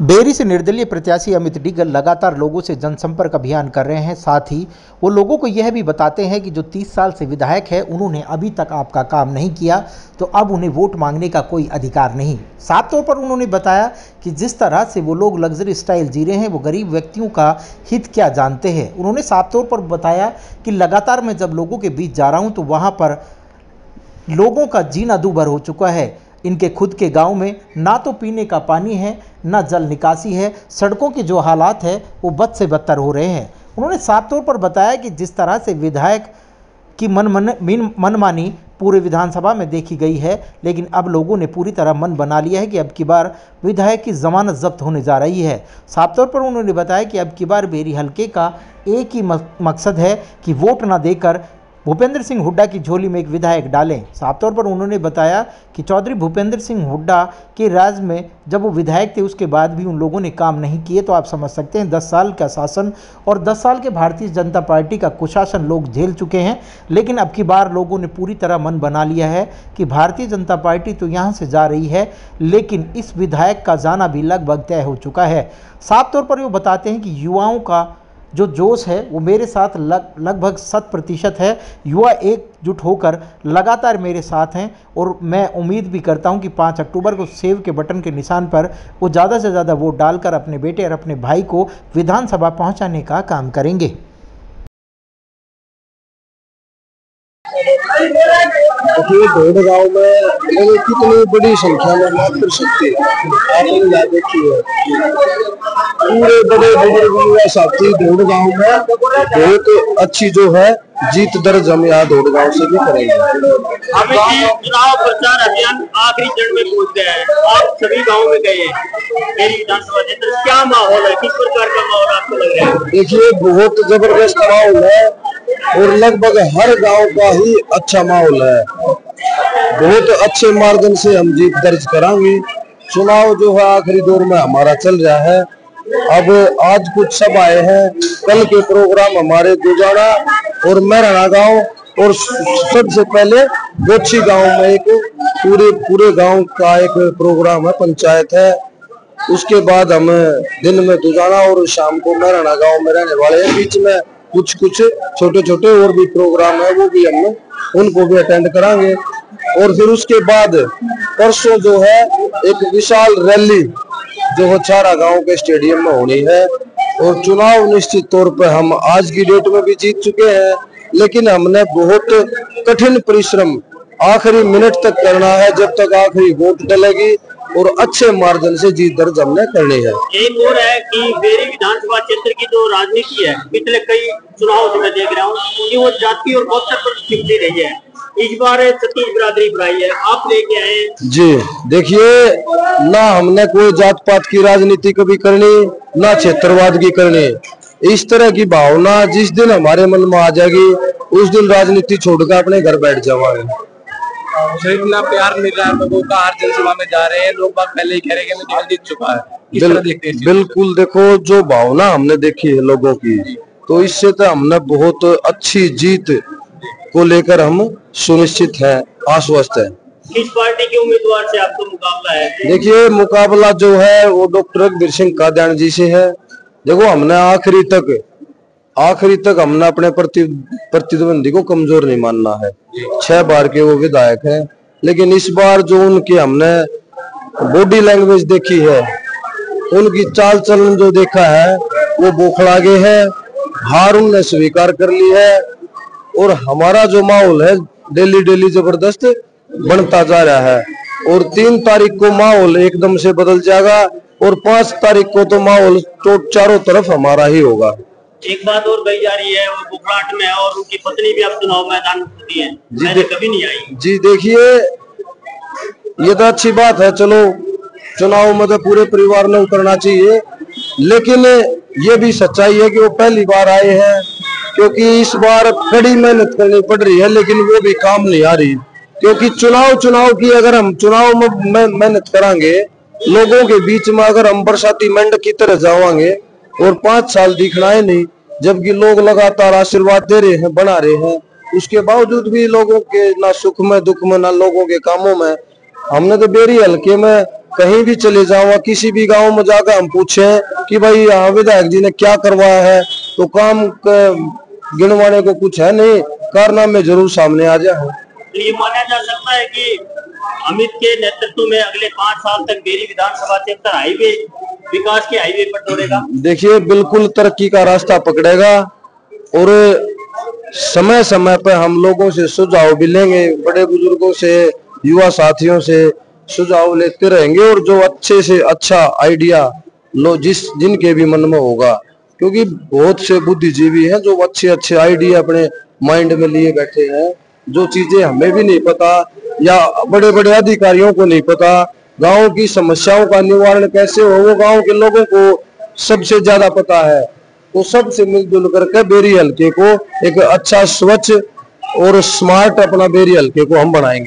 Berry से निर्दलीय प्रत्याशी अमित डिग्गल लगातार लोगों से जनसंपर्क अभियान कर रहे हैं। साथ ही वो लोगों को यह भी बताते हैं कि जो 30 साल से विधायक है उन्होंने अभी तक आपका काम नहीं किया तो अब उन्हें वोट मांगने का कोई अधिकार नहीं। साफ तौर पर उन्होंने बताया कि जिस तरह से वो लोग लग्जरी स्टाइल जी रहे हैं वो गरीब व्यक्तियों का हित क्या जानते हैं। उन्होंने साफ तौर पर बताया कि लगातार मैं जब लोगों के बीच जा रहा हूँ तो वहाँ पर लोगों का जीना दूभर हो चुका है। इनके खुद के गांव में ना तो पीने का पानी है, ना जल निकासी है। सड़कों के जो हालात है वो बद से बदतर हो रहे हैं। उन्होंने साफ तौर पर बताया कि जिस तरह से विधायक की मनमानी पूरे विधानसभा में देखी गई है, लेकिन अब लोगों ने पूरी तरह मन बना लिया है कि अब की बार विधायक की जमानत जब्त होने जा रही है। साफ तौर पर उन्होंने बताया कि अब की बार बेरी हल्के का एक ही मकसद है कि वोट न देकर भूपेंद्र सिंह हुड्डा की झोली में एक विधायक डालें। साफ तौर पर उन्होंने बताया कि चौधरी भूपेंद्र सिंह हुड्डा के राज में जब वो विधायक थे उसके बाद भी उन लोगों ने काम नहीं किए, तो आप समझ सकते हैं 10 साल का शासन और 10 साल के भारतीय जनता पार्टी का कुशासन लोग झेल चुके हैं। लेकिन अब की बार लोगों ने पूरी तरह मन बना लिया है कि भारतीय जनता पार्टी तो यहाँ से जा रही है, लेकिन इस विधायक का जाना भी लगभग तय हो चुका है। साफ तौर पर वो बताते हैं कि युवाओं का जो जोश है वो मेरे साथ लगभग 100% है। युवा एकजुट होकर लगातार मेरे साथ हैं और मैं उम्मीद भी करता हूं कि 5 अक्टूबर को सेव के बटन के निशान पर वो ज़्यादा से ज़्यादा वोट डालकर अपने बेटे और अपने भाई को विधानसभा पहुंचाने का काम करेंगे। ढोड़ गांव में कितनी बड़ी संख्या में मातृशक्ति आपने देखी है। पूरे बड़े बुजुर्ग साथी ढोड़ गांव में बहुत अच्छी जो है जीत दर्ज हम यहाँ ढोड़ गांव से भी करेंगे। अभी चुनाव प्रचार अभियान आखिरी चरण में पहुंच गया है, आप सभी गाँव में गए हैं, मेरी विधानसभा क्षेत्र क्या माहौल है, किस प्रकार का माहौल आपको लग रहा है? देखिए बहुत जबरदस्त माहौल है और लगभग हर गांव का ही अच्छा माहौल है। बहुत अच्छे मार्जिन से हम जीत दर्ज करांगे। चुनाव जो है आखिरी दौर में हमारा चल रहा है। अब आज कुछ सब आए हैं, कल के प्रोग्राम हमारे दुजाना और मेहराना गांव और सबसे पहले गोची गांव में एक पूरे गांव का एक प्रोग्राम है, पंचायत है। उसके बाद हम दिन में दुजाना और शाम को मेहराना गांव में रहने वाले हैं। बीच में कुछ छोटे छोटे और भी प्रोग्राम है, वो भी हम उनको भी अटेंड करांगे। और फिर उसके बाद परसों जो है एक विशाल रैली जो है चारा गांव के स्टेडियम में होनी है। और चुनाव निश्चित तौर पर हम आज की डेट में भी जीत चुके हैं, लेकिन हमने बहुत कठिन परिश्रम आखिरी मिनट तक करना है, जब तक आखिरी वोट डलेगी और अच्छे मार्जिन से जीत दर्ज हमने करनी है। एक और है कि बेरी विधानसभा क्षेत्र की जो राजनीति है पिछले कई चुनाव से मैं देख रहा हूँ कि वो जाति और गोत्र पर चिपटी रही है। इस बार छत्तीस बिरादरी बुराई है, आप लेके आए जी। देखिए ना हमने कोई जात पात की राजनीति कभी करनी, ना क्षेत्रवाद की करनी। इस तरह की भावना जिस दिन हमारे मन में आ जाएगी उस दिन राजनीति छोड़कर अपने घर बैठ जावांगे। इतना प्यार मिल रहा है लोगों का, हर जनसभा में जा रहे हैं लोग, बात पहले ही कह रहे हैं कि मैं जीत चुका है। बिल्कुल देखो जो भावना हमने देखी है लोगों की, तो इससे तो हमने बहुत अच्छी जीत को लेकर हम सुनिश्चित है, आश्वस्त है। किस पार्टी के उम्मीदवार से आपको मुकाबला है? देखिए मुकाबला जो है वो डॉक्टर रघुवीर सिंह कादियान जी से है। देखो हमने आखिरी तक हमने अपने प्रतिद्वंदी को कमजोर नहीं मानना है। 6 बार के वो विधायक हैं, लेकिन इस बार जो उनकी हमने बॉडी लैंग्वेज देखी है, उनकी चाल चलन जो देखा है, वो बौखला गए हैं, हार उन्होंने स्वीकार कर ली है। और हमारा जो माहौल है डेली जबरदस्त बनता जा रहा है। और 3 तारीख को माहौल एकदम से बदल जाएगा और 5 तारीख को तो माहौल तो चारों तरफ हमारा ही होगा। एक बात और कही जा रही है, वो बुखलाहट में है और उनकी पत्नी भी अब चुनाव मैदान में होती है, पहले कभी नहीं आई। जी देखिए ये तो अच्छी बात है, चलो चुनाव में तो पूरे परिवार ने उतरना चाहिए, लेकिन ये भी सच्चाई है कि वो पहली बार आए हैं, क्योंकि इस बार कड़ी मेहनत करनी पड़ रही है, लेकिन वो भी काम नहीं आ रही। क्योंकि चुनाव की अगर हम चुनाव में मेहनत करांगे, लोगों के बीच में अगर हम बरसाती मेंढक की तरह जावांगे और 5 साल दिखना है नहीं, जबकि लोग लगातार आशीर्वाद दे रहे हैं, बना रहे हैं, उसके बावजूद भी लोगों के ना सुख में दुख में ना लोगों के कामों में। हमने तो बेरी हल्के में कहीं भी चले जाओ, किसी भी गांव में जाकर हम पूछे कि भाई यहाँ विधायक जी ने क्या करवाया है, तो काम गिनवाने को कुछ है नहीं, कारनामे जरूर सामने आ जाए। तो ये माना जा सकता है कि अमित के नेतृत्व में अगले 5 साल तक बेरी विधानसभा क्षेत्र हाईवे विकास के हाईवे पर दौड़ेगा। देखिए, बिल्कुल तरक्की का रास्ता पकड़ेगा और समय समय पर हम लोगों से सुझाव भी लेंगे, बड़े बुजुर्गों से, युवा साथियों से सुझाव लेते रहेंगे और जो अच्छे से अच्छा आइडिया लो जिनके भी मन में होगा, क्योंकि बहुत से बुद्धिजीवी हैं जो अच्छे अच्छे आइडिया अपने माइंड में लिए बैठे हैं, जो चीजें हमें भी नहीं पता या बड़े बड़े अधिकारियों को नहीं पता। गांव की समस्याओं का निवारण कैसे हो वो गांव के लोगों को सबसे ज्यादा पता है। तो सबसे मिलजुल करके बेरी हल्के को एक अच्छा, स्वच्छ और स्मार्ट अपना बेरी हल्के को हम बनाएंगे।